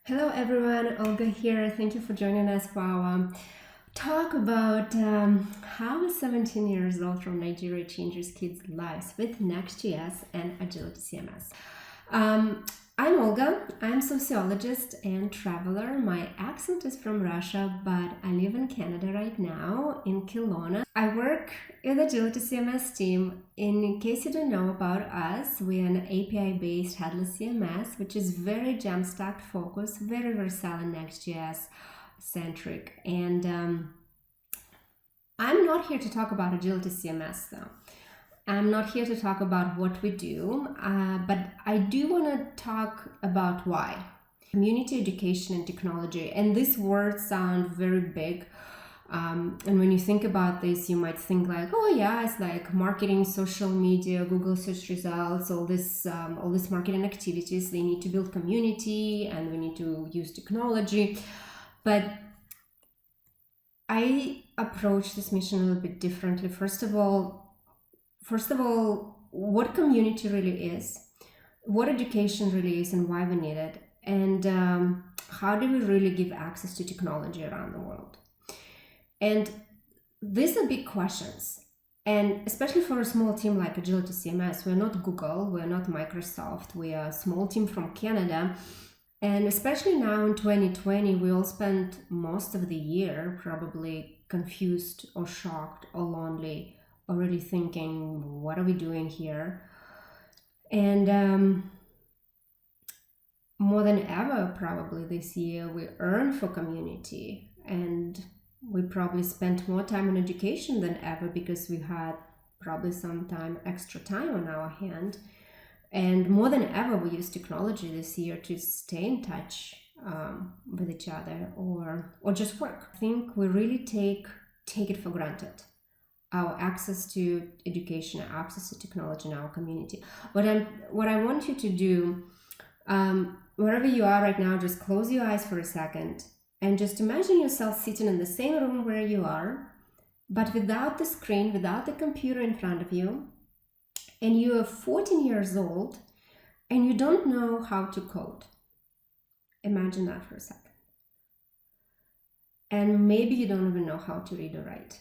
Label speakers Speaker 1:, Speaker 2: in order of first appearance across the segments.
Speaker 1: Hello everyone, Olga here. Thank you for joining us for our talk about how a 17 years old from Nigeria changes kids' lives with Next.js and Agility CMS. I'm Olga. I'm a sociologist and traveler. My accent is from Russia, but I live in Canada right now, in Kelowna. I work in the Agility CMS team. In case you don't know about us, we're an API-based Headless CMS, which is very Jamstack focused, very Vercel and Next.js centric. And I'm not here to talk about Agility CMS though. I'm not here to talk about what we do, but I do want to talk about why. Community education and technology. And these words sound very big. And when you think about this, you might think like, oh yeah, it's like marketing, social media, Google search results, all this marketing activities. They need to build community and we need to use technology. But I approach this mission a little bit differently. First of all, what community really is, what education really is and why we need it, and how do we really give access to technology around the world. And these are big questions. And especially for a small team like Agility CMS, we're not Google, we're not Microsoft, we are a small team from Canada. And especially now in 2020, we all spent most of the year probably confused or shocked or lonely, or really thinking, what are we doing here? And more than ever, probably this year, we earn for community, and we probably spent more time in education than ever because we had probably some extra time on our hand. And more than ever, we use technology this year to stay in touch with each other or just work. I think we really take it for granted. Our access to education, our access to technology in our community. What I want you to do, wherever you are right now, just close your eyes for a second and just imagine yourself sitting in the same room where you are, but without the screen, without the computer in front of you, and you are 14 years old and you don't know how to code. Imagine that for a second. And maybe you don't even know how to read or write.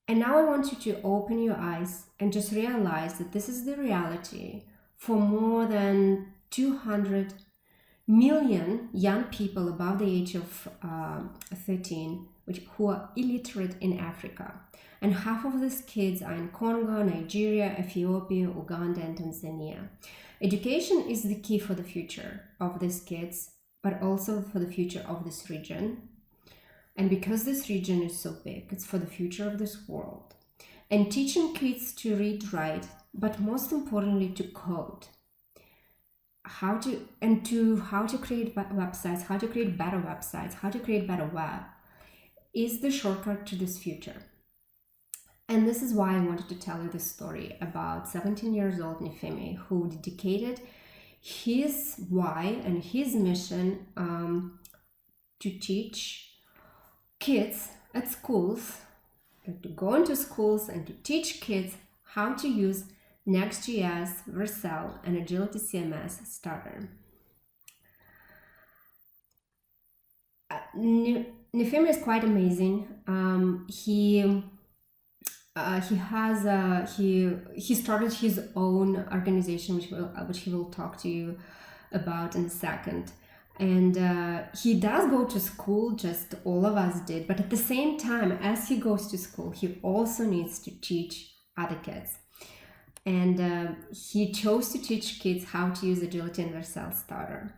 Speaker 1: And now I want you to open your eyes and just realize that this is the reality for more than 200 million young people above the age of 13 who are illiterate in Africa. And half of these kids are in Congo, Nigeria, Ethiopia, Uganda, and Tanzania. Education is the key for the future of these kids, but also for the future of this region. And because this region is so big, it's for the future of this world. And teaching kids to read, write, but most importantly to code. How to create websites, how to create better websites, how to create better web is the shortcut to this future. And this is why I wanted to tell you this story about 17 years old Nifemi, who dedicated his why and his mission to teach kids at schools, to go into schools and to teach kids how to use Next.js, Vercel, and Agility CMS starter. Nifemi is quite amazing. He started his own organization, which he will talk to you about in a second. And he does go to school, just all of us did. But at the same time, as he goes to school, he also needs to teach other kids. And he chose to teach kids how to use Agility and Vercel starter.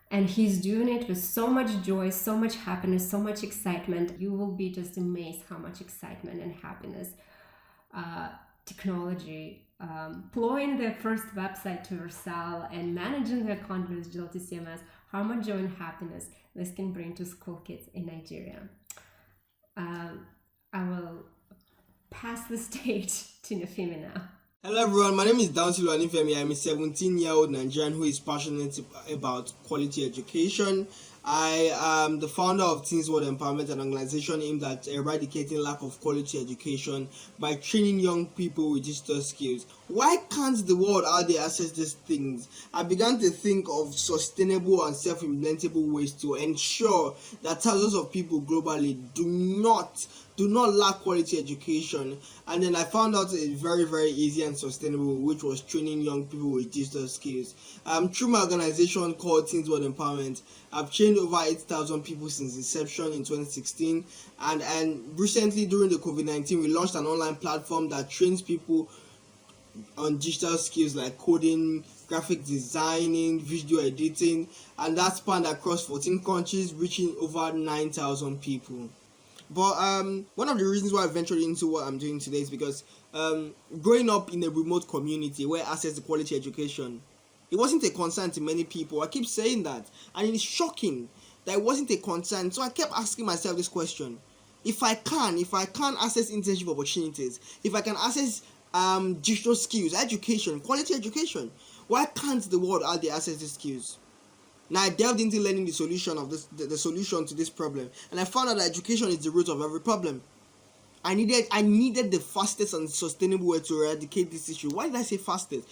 Speaker 1: And he's doing it with so much joy, so much happiness, so much excitement. You will be just amazed how much excitement and happiness technology, deploying their first website to Vercel and managing their content with Agility CMS, how much joy and happiness this can bring to school kids in Nigeria. I will pass the stage to Nifemi now.
Speaker 2: Hello everyone, my name is Nifemi. I'm a 17-year-old Nigerian who is passionate about quality education. I am the founder of Teens World Empowerment, an organization aimed at eradicating lack of quality education by training young people with digital skills. Why can't the world out there access these things? I began to think of sustainable and self-implementable ways to ensure that thousands of people globally do not lack quality education. And then I found out a very easy and sustainable, which was training young people with digital skills. Through my organization called Teens World Empowerment, I've trained over 8,000 people since inception in 2016, and recently during the COVID-19 we launched an online platform that trains people on digital skills like coding, graphic designing, video editing, and that spanned across 14 countries, reaching over 9,000 people. But one of the reasons why I ventured into what I'm doing today is because growing up in a remote community where access to quality education, it wasn't a concern to many people. I keep saying that, and it's shocking that it wasn't a concern. So I kept asking myself this question: if I can access internship opportunities, if I can access digital skills, education, quality education, why can't the world out there access these skills? Now I delved into learning the solution of this, the solution to this problem, and I found out that education is the root of every problem. I needed the fastest and sustainable way to eradicate this issue. Why did I say fastest?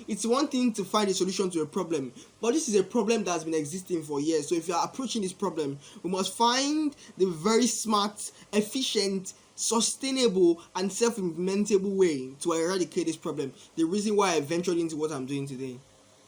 Speaker 2: It's one thing to find a solution to a problem, but this is a problem that's been existing for years. So if you are approaching this problem, we must find the very smart, efficient, sustainable, and self-implementable way to eradicate this problem. The reason why I ventured into what I'm doing today.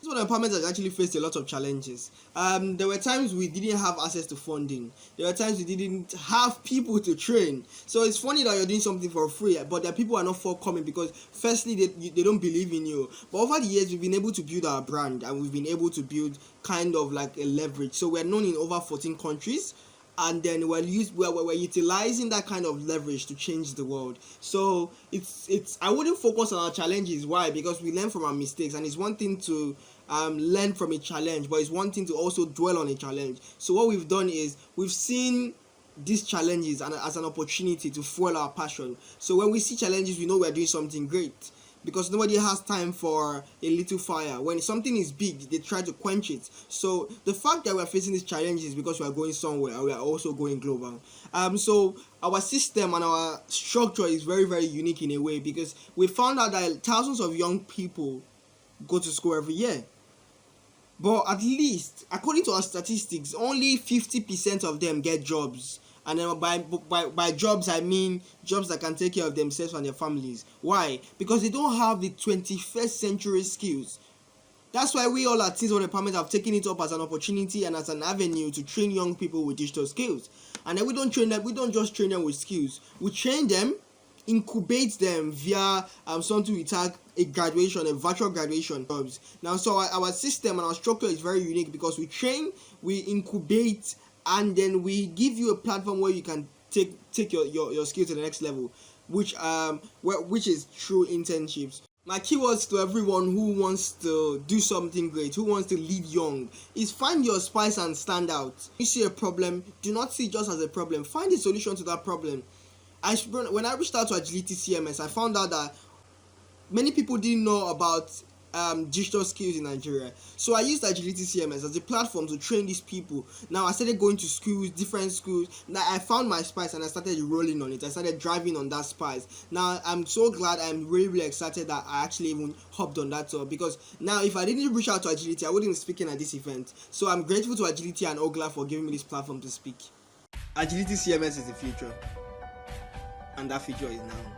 Speaker 2: This one empowerment has actually faced a lot of challenges. There were times we didn't have access to funding. There were times we didn't have people to train. So it's funny that you're doing something for free, but the people are not forthcoming because firstly they don't believe in you. But over the years we've been able to build our brand, and we've been able to build kind of like a leverage. So we're known in over 14 countries. And then we're utilizing that kind of leverage to change the world. So it's I wouldn't focus on our challenges. Why? Because we learn from our mistakes, and it's one thing to learn from a challenge, but it's one thing to also dwell on a challenge. So what we've done is we've seen these challenges as an opportunity to fuel our passion. So when we see challenges, we know we're doing something great, because nobody has time for a little fire. When something is big, they try to quench it. So the fact that we're facing these challenges is because we are going somewhere, and we are also going global. So our system and our structure is very unique in a way, because we found out that thousands of young people go to school every year. But at least, according to our statistics, only 50% of them get jobs. And then by jobs, I mean jobs that can take care of themselves and their families. Why? Because they don't have the 21st century skills. That's why we all at Teens World Empowerment have taken it up as an opportunity and as an avenue to train young people with digital skills. And then we don't just train them with skills. We train them, incubate them via something we tag a graduation, a virtual graduation jobs. Now, so our system and our structure is very unique because we train, we incubate, and then we give you a platform where you can take your skills to the next level, which is through internships. My keywords to everyone who wants to do something great, who wants to lead young, is find your spice and stand out. You see a problem, do not see it just as a problem. Find a solution to that problem. When I reached out to Agility CMS, I found out that many people didn't know about digital skills in Nigeria. So I used Agility CMS as a platform to train these people. Now I started going to schools, different schools. Now I found my spice and I started rolling on it. I started driving on that spice. Now I'm so glad, I'm really excited that I actually even hopped on that tour, because now if I didn't reach out to Agility, I wouldn't be speaking at this event. So I'm grateful to Agility and Ogla for giving me this platform to speak. Agility CMS is the future, and that future is now.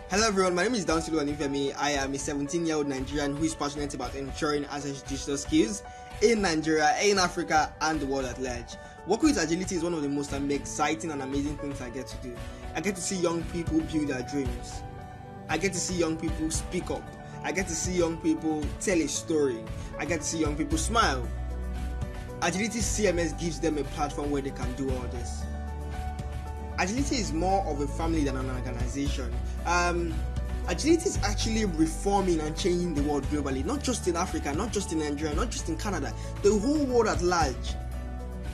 Speaker 2: Hello everyone, my name is Nifemi. I am a 17-year-old Nigerian who is passionate about ensuring access to digital skills in Nigeria, in Africa, and the world at large. Working with Agility is one of the most exciting and amazing things I get to do. I get to see young people build their dreams. I get to see young people speak up. I get to see young people tell a story. I get to see young people smile. Agility CMS gives them a platform where they can do all this. Agility is more of a family than an organization. Agility is actually reforming and changing the world globally, not just in Africa, not just in Nigeria, not just in Canada, the whole world at large.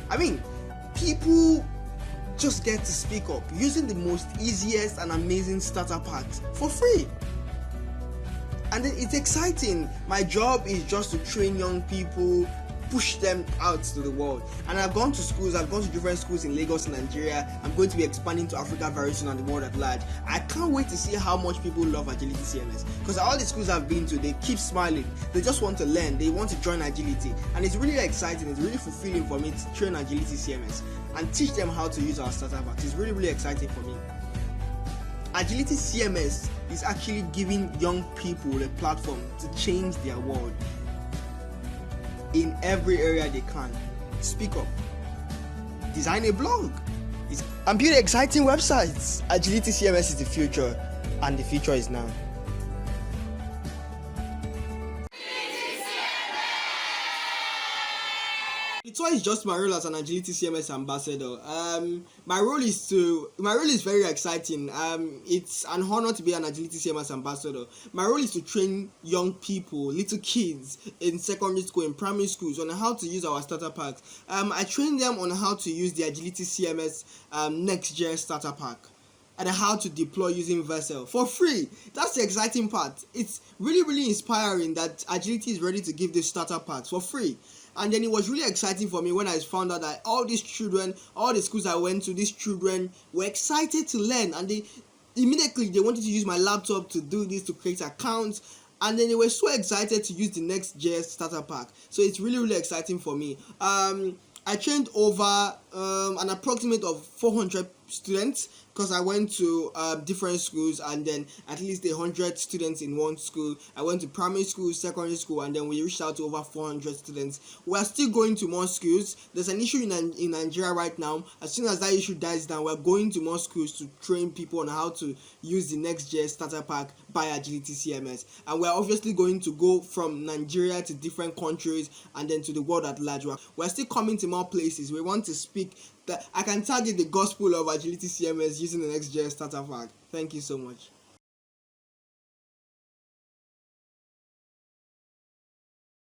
Speaker 2: I mean, people just get to speak up using the most easiest and amazing starter packs for free. And then it's exciting. My job is just to train young people push them out to the world. And I've gone to schools, I've gone to different schools in Lagos, Nigeria. I'm going to be expanding to Africa very soon and the world at large. I can't wait to see how much people love Agility CMS, because all the schools I've been to, they keep smiling. They just want to learn, they want to join Agility, and it's really exciting, it's really fulfilling for me to train Agility CMS and teach them how to use our starter pack. It's really, really exciting for me. Agility CMS is actually giving young people a platform to change their world in every area they can. Speak up, design a blog, and build exciting websites. Agility CMS is the future, and the future is now. It's always just my role as an Agility CMS ambassador. My role is very exciting. It's an honor to be an Agility CMS ambassador. My role is to train young people, little kids in secondary school, in primary schools, on how to use our starter packs. I train them on how to use the Agility CMS Next.js starter pack, and how to deploy using Vercel for free. That's the exciting part. It's really, really inspiring that Agility is ready to give these starter packs for free. And then it was really exciting for me when I found out that all these children, all the schools I went to, these children were excited to learn, and they wanted to use my laptop to do this, to create accounts, and then they were so excited to use the Next.js starter pack. So it's really, really exciting for me. I trained over an approximate of 400 students, because I went to different schools, and then at least 100 students in one school. I went to primary school, secondary school, and then we reached out to over 400 students. We are still going to more schools. There's an issue in Nigeria right now. As soon as that issue dies down, we're going to more schools to train people on how to use the Next.js starter pack by Agility CMS. And we're obviously going to go from Nigeria to different countries and then to the world at large. We're still coming to more places. We want to speak that I can target the gospel of Agility CMS using the Next.js starter pack. Thank you so much.